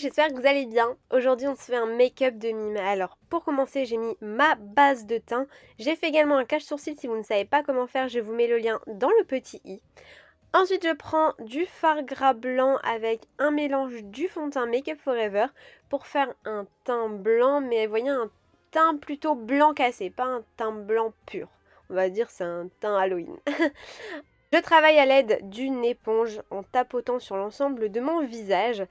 j'espère que vous allez bien. Aujourd'hui on se fait un make-up de mime. Alors pour commencer j'ai mis ma base de teint. J'ai fait également un cache-sourcil, si vous ne savez pas comment faire je vous mets le lien dans le petit i. Ensuite je prends du fard gras blanc avec un mélange du fond de teint Make Up Forever pour faire un teint blanc, mais vous voyez un teint plutôt blanc cassé, pas un teint blanc pur. On va dire c'est un teint Halloween. Je travaille à l'aide d'une éponge en tapotant sur l'ensemble de mon visage.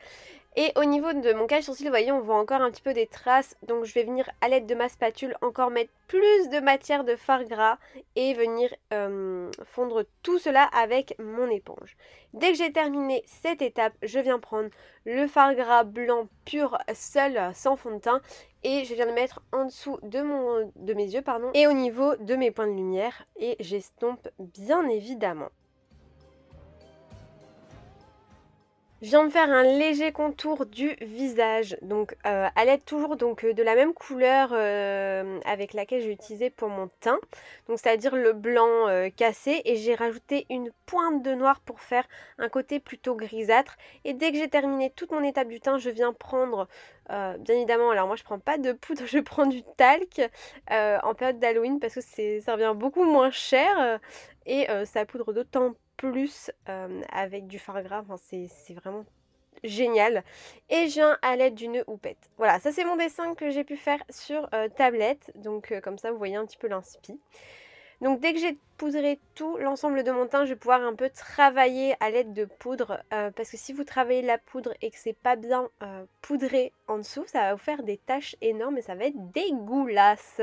Et au niveau de mon cache-sourcil, vous voyez, on voit encore un petit peu des traces. Donc je vais venir à l'aide de ma spatule encore mettre plus de matière de fard gras et venir fondre tout cela avec mon éponge. Dès que j'ai terminé cette étape, je viens prendre le fard gras blanc pur seul, sans fond de teint. Et je viens le mettre en dessous de mes yeux, et au niveau de mes points de lumière. Et j'estompe bien évidemment. Je viens de faire un léger contour du visage, donc à l'aide toujours de la même couleur avec laquelle j'ai utilisé pour mon teint, donc c'est-à-dire le blanc cassé, et j'ai rajouté une pointe de noir pour faire un côté plutôt grisâtre. Et dès que j'ai terminé toute mon étape du teint, je viens prendre, bien évidemment, alors moi je prends pas de poudre, je prends du talc en période d'Halloween parce que ça revient beaucoup moins cher et ça poudre d'autant plus avec du fard gras, enfin, c'est vraiment génial. Et je viens à l'aide d'une houppette. Voilà, ça c'est mon dessin que j'ai pu faire sur tablette, donc comme ça vous voyez un petit peu l'inspi. Donc dès que j'ai poudré tout l'ensemble de mon teint, je vais pouvoir un peu travailler à l'aide de poudre, parce que si vous travaillez la poudre et que c'est pas bien poudré en dessous, ça va vous faire des taches énormes et ça va être dégueulasse.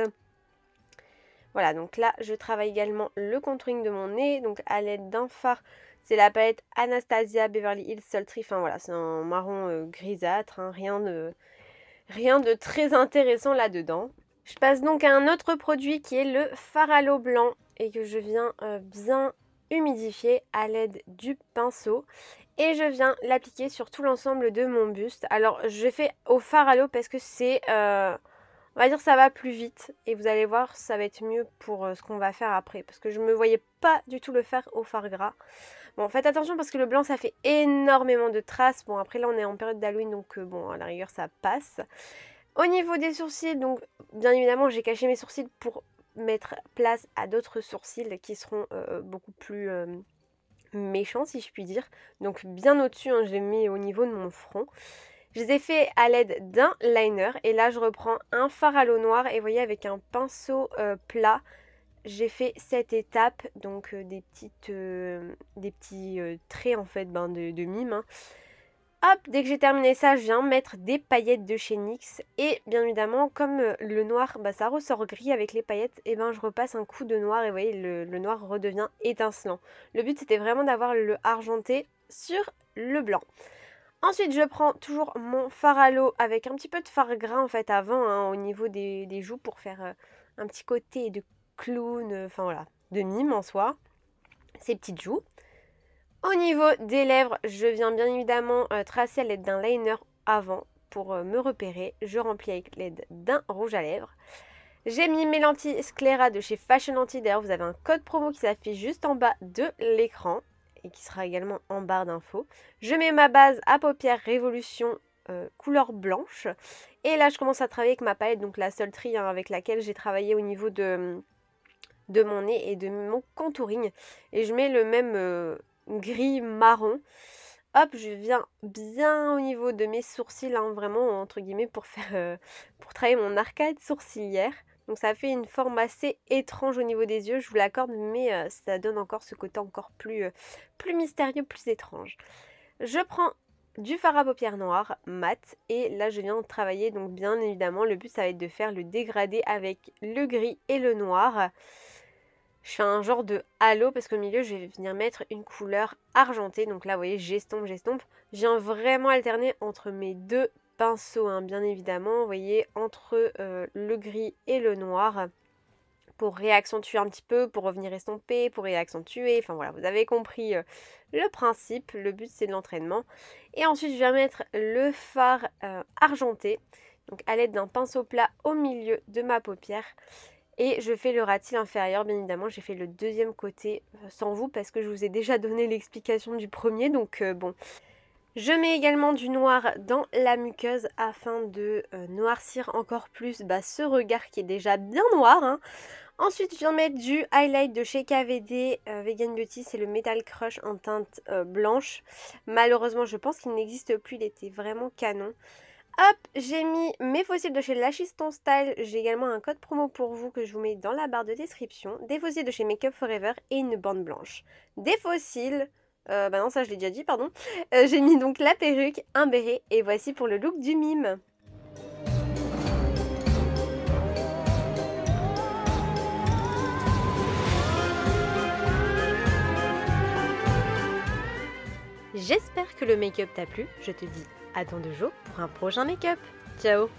Voilà, donc là, je travaille également le contouring de mon nez, donc à l'aide d'un fard. C'est la palette Anastasia Beverly Hills Sultry, enfin voilà, c'est un marron grisâtre, hein, rien de très intéressant là-dedans. Je passe donc à un autre produit qui est le fard à l'eau blanc et que je viens bien humidifier à l'aide du pinceau. Et je viens l'appliquer sur tout l'ensemble de mon buste. Alors, je fais au fard à l'eau parce que c'est... on va dire que ça va plus vite et vous allez voir ça va être mieux pour ce qu'on va faire après, parce que je ne me voyais pas du tout le faire au fard gras. Bon, faites attention parce que le blanc ça fait énormément de traces. Bon, après là on est en période d'Halloween, donc bon, à la rigueur ça passe. Au niveau des sourcils, donc bien évidemment j'ai caché mes sourcils pour mettre place à d'autres sourcils qui seront beaucoup plus méchants, si je puis dire. Donc bien au-dessus, hein, je l'ai mis au niveau de mon front. Je les ai fait à l'aide d'un liner et là je reprends un fard à l'eau noire et vous voyez avec un pinceau plat j'ai fait cette étape, donc des petits traits en fait de mime. Hein. Hop, dès que j'ai terminé ça, je viens mettre des paillettes de chez NYX et bien évidemment comme le noir ça ressort gris avec les paillettes, et je repasse un coup de noir et vous voyez le noir redevient étincelant. Le but c'était vraiment d'avoir le argenté sur le blanc. Ensuite, je prends toujours mon fard à l'eau avec un petit peu de fard gras en fait avant, hein, au niveau des joues pour faire un petit côté de clown, enfin voilà, de mime en soi, ces petites joues. Au niveau des lèvres, je viens bien évidemment tracer à l'aide d'un liner avant pour me repérer. Je remplis avec l'aide d'un rouge à lèvres. J'ai mis mes lentilles Sclera de chez Fashion Lentilles. D'ailleurs, vous avez un code promo qui s'affiche juste en bas de l'écran et qui sera également en barre d'infos. Je mets ma base à paupières Révolution couleur blanche. Et là, je commence à travailler avec ma palette, donc la Sultry, hein, avec laquelle j'ai travaillé au niveau de mon nez et de mon contouring. Et je mets le même gris marron. Hop, je viens bien au niveau de mes sourcils, hein, vraiment entre guillemets pour travailler mon arcade sourcilière. Donc ça fait une forme assez étrange au niveau des yeux, je vous l'accorde, mais ça donne encore ce côté encore plus mystérieux, plus étrange. Je prends du fard à paupières noir mat et là je viens de travailler, donc bien évidemment le but ça va être de faire le dégradé avec le gris et le noir. Je fais un genre de halo parce qu'au milieu je vais venir mettre une couleur argentée, donc là vous voyez j'estompe. Je viens vraiment alterner entre mes deux pinceaux, hein, bien évidemment, vous voyez, entre le gris et le noir pour réaccentuer un petit peu, pour revenir estomper, pour réaccentuer, enfin voilà, vous avez compris le principe, le but c'est de l'entraînement. Et ensuite je viens mettre le fard argenté, donc à l'aide d'un pinceau plat au milieu de ma paupière. Et je fais le ras de cils inférieur, bien évidemment, j'ai fait le deuxième côté sans vous parce que je vous ai déjà donné l'explication du premier, donc bon. Je mets également du noir dans la muqueuse afin de noircir encore plus ce regard qui est déjà bien noir, hein. Ensuite, je viens mettre du highlight de chez KVD Vegan Beauty, c'est le Metal Crush en teinte blanche. Malheureusement, je pense qu'il n'existe plus, il était vraiment canon. Hop, j'ai mis mes fossiles de chez Lachiston Style. J'ai également un code promo pour vous que je vous mets dans la barre de description. Des fossiles de chez Makeup Forever et une bande blanche. Des fossiles, non ça je l'ai déjà dit, pardon. J'ai mis donc la perruque, un béret et voici pour le look du mime. J'espère que le make-up t'a plu. Je te dis à dans 2 jours pour un prochain make-up. Ciao!